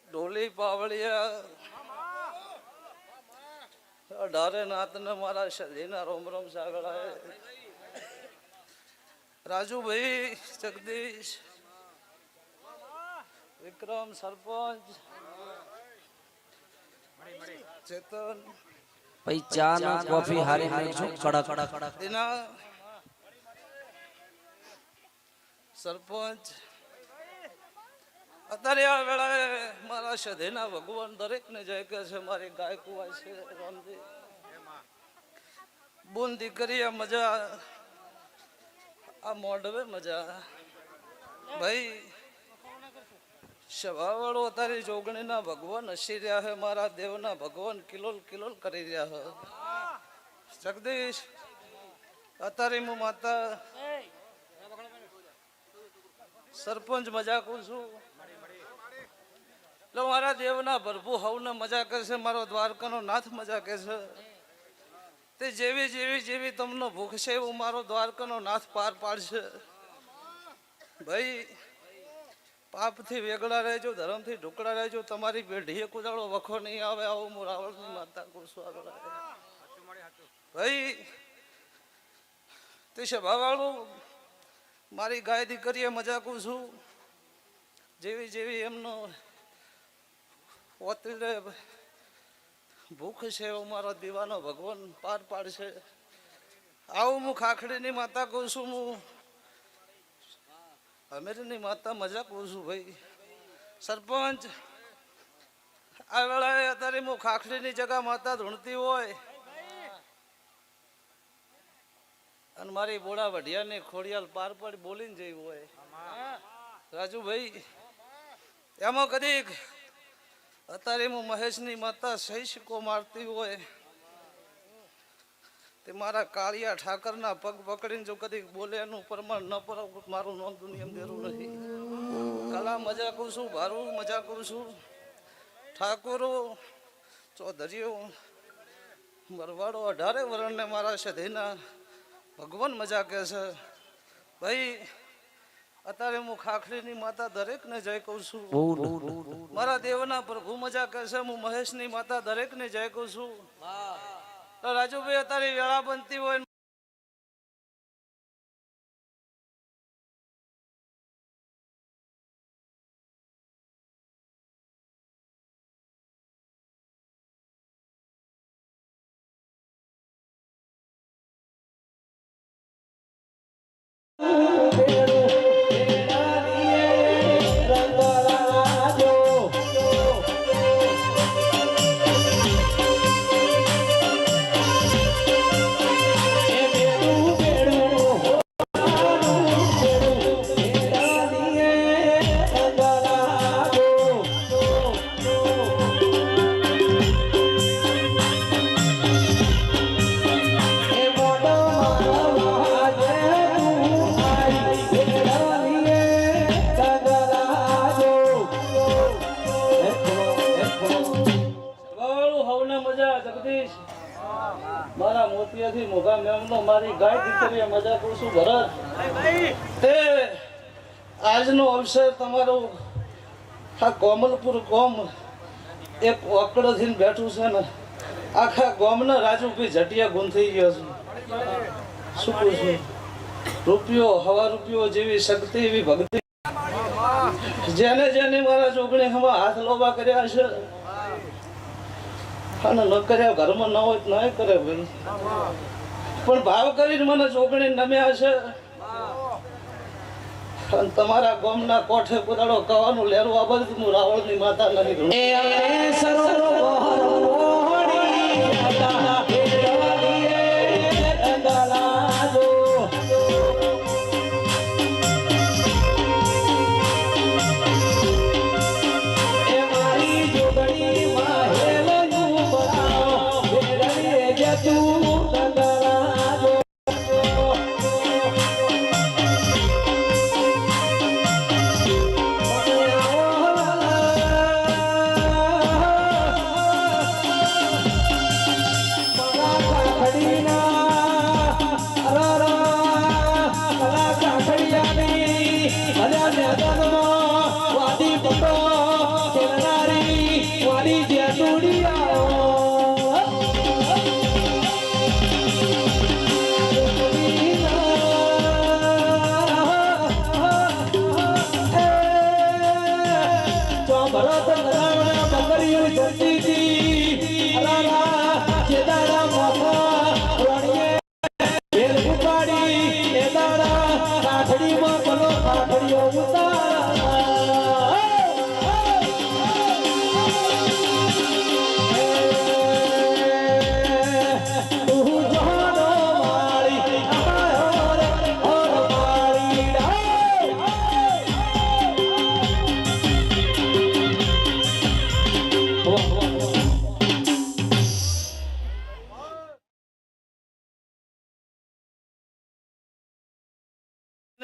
ઢોલી પાવળિયા ડારે નાથ ને મારા શરીરના રોમ રોમ સાગળાએ રાજુભાઈ જગદીશ વિક્રમ સરપંચ ચેતન ભાઈ ચા ના કોફી હારી નાખજો કડક કડક દિના સરપંચ અત્યારે આ વેળાએ મારા સધેના ભગવાન દરેક ને જય કે છે મારી ગાય કુવાય છે રામજી બોન દીકરી મજા આ મોઢવે મજા ભાઈ સવાવાળો અત્યારે જોગણીના ભગવાન હસી રહ્યા છે મારા દેવના ભગવાન કિલોલ કિલોલ કરી રહ્યા છે જગદીશ અત્યારે હું માતા સરપંચ મજાકું છું એટલે મારા દેવના ભરભુ હવને મજા કરશે મારો દ્વારકાનો નાથ મજા કે છે તે જેવી જેવી જેવી તમને ભૂખ છે એવું મારો દ્વારકાનો નાથ પાર પાડશે ભાઈ પાપથી વેગળા રહેજો ધર્મથી ઢુકડા રહેજો તમારી પેઢીએ કુદાડો વખો નહીં આવે આવું હું રાવણની માતા કુરશું આગળ ભાઈ તે સભાવાળું મારી ગાય દીકરીએ મજાકું છું જેવી જેવી એમનો ઓતરે ભૂખ છે એવો મારો દીવાનો ભગવાન પાર પાડશે. આવું હું ખાખડીની માતા કહું છું, હું અમેરની માતા મજા કહું છું. ભાઈ સરપંચ, આ વેળાએ અત્યારે હું ખાખડીની જગા માતા ધૂણતી હોય અને મારી બોડા વઢિયાની ખોડિયાલ પાર પાડી બોલીને જઈ હોય, રાજુભાઈ એમાં કદીક અત્યારે હું મહેશની માતા સહી સિક્કો મારતી હોય તે મારા કાળિયા ઠાકરના પગ પકડીને જો કદીક બોલે એનું પ્રમાણ ન પર મારું નામ દુનિયામાં દેરું નથી. કલા મજા કરું છું, ભારું મજા કરું છું, ઠાકોરો ચૌધરીઓ મરવાડો 18 વરણને મારા સધીના ભગવાન મજા કહે છે. ભાઈ અત્યારે હું ખાખડીની માતા દરેકને જય કહું છું, મારા દેવના પ્રભુ મજા કહે છે. હું મહેશની માતા દરેકને જય કહું છું. રાજુભાઈ અત્યારે વેળા બનતી હોય મારા મોતિયાથી મોગા મેમનો મારી ગાય દીકરીએ મજા કરું છું. ભરત તે આજનો અવસર તમારો આ કોમલપુર કોમ એક ઓકડોથી બેઠું છે ને આખા ગામના રાજુભાઈ જટિયા ગુણ થઈ ગયો છે. શું કહું છું, રૂપિયો હવા રૂપિયો જેવી શક્તિ એવી ભક્તિ જેને જેને મારા ચોકડી હમણાં હાથ લોબા કર્યા છે અને ન કર્યા ઘરમાં ન હોય તો ન કરે ભાઈ, પણ ભાવ કરીને મને ચોકડી નમ્યા છે. અને તમારા ગામના કોઠે કુદાડો કવાનું લેરું આ બધું હું રાવળની માતા નથી.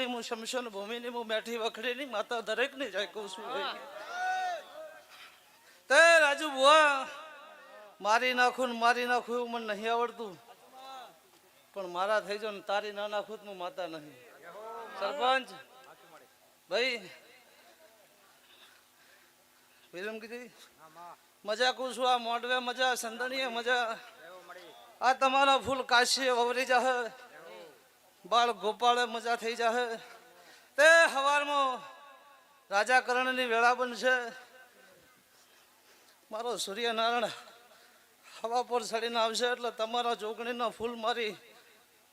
હું શમશાન ભૂમિની હું બેઠી વખડેની માતા દરેકને જાય કહું છું. તે રાજુ બુઆ મારી નાખું એવું મને નહીં આવડતું, પણ મારા થઈ જાવ ને તારી ના નાખું હું માતા નહીં. સરપંચ ભાઈ વિરમ કીધી મજા કહું છું. આ મોડવે મજા, સંદણીએ મજા, આ તમારા ફૂલ કાશી વવરી જાહે, બાળ ગોપાળે મજા થઈ જાહે, તે હવારમાં રાજા કર્ણની વેળા બનશે. મારો સૂર્યનારાયણ હવા પર ચડીને આવશે એટલે તમારા જોગણીના ફૂલ મારી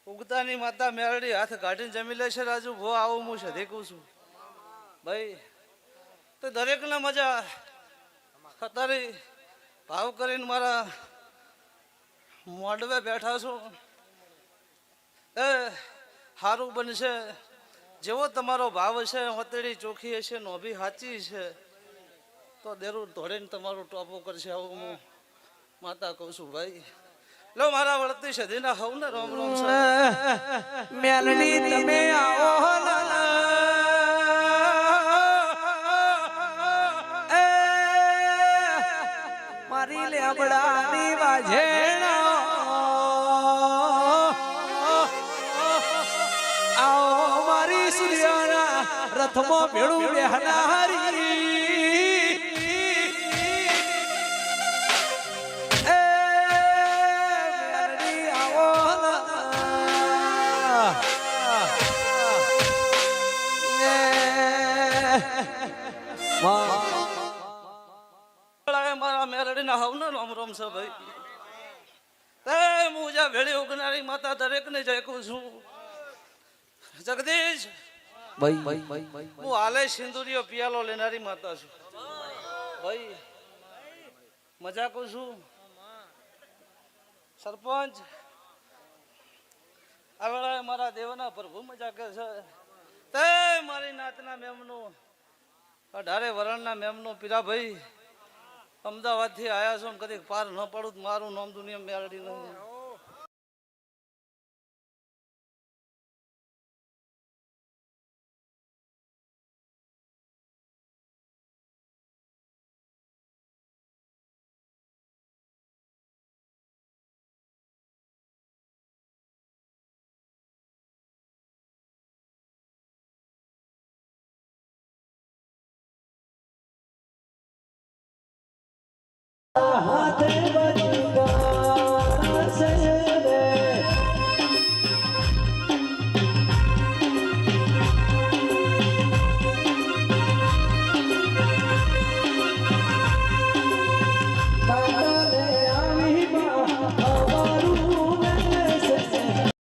ઉગતાની માતા મેરડી હાથ કાઢીને જમી લેશે. રાજુ ભો આવું હું શીખું છું ભાઈ. તો દરેકને મજા અત્યારે ભાવ કરીને મારા મોડવે બેઠા છું. એ સારું બનશે. જેવો તમારો ભાવ હશે, હોતેડી ચોખ્ખી હશે, નોભી સાચી છે, તો દેરું ધોડીને તમારું ટોપો કરશે. આવું હું માતા કહું છું ભાઈ. લો મારા વળતી સદીના હવ ને રોમ રોમ છે. મેલડી તમે આવો એ મારી લેબડાની વાજેણા આવો મારી સૂર્યના રથમાં ભેળું બેહનારી મારા મેરડીના હવ ને રોમ રોમ છે ભાઈ. તે હું જ્યાં ભેળી ઉગનારી માતા દરેકને જયકું છું. જગદીશ ભાઈ હું હાલે સિંદુરીઓ પિયાલો લેનારી માતા છું ભાઈ. મજા કરું છું. સરપંચ આ વેળાએ મારા દેવના પ્રભુ મજા કરે છે. તે મારી નાતના મેમનું 18 વરણના મેમનું પીરાભાઈ અમદાવાદથી આવ્યા છો. કદી પાર ન પડું મારું નામ દુનિયા મેળડી નહીં. હાથે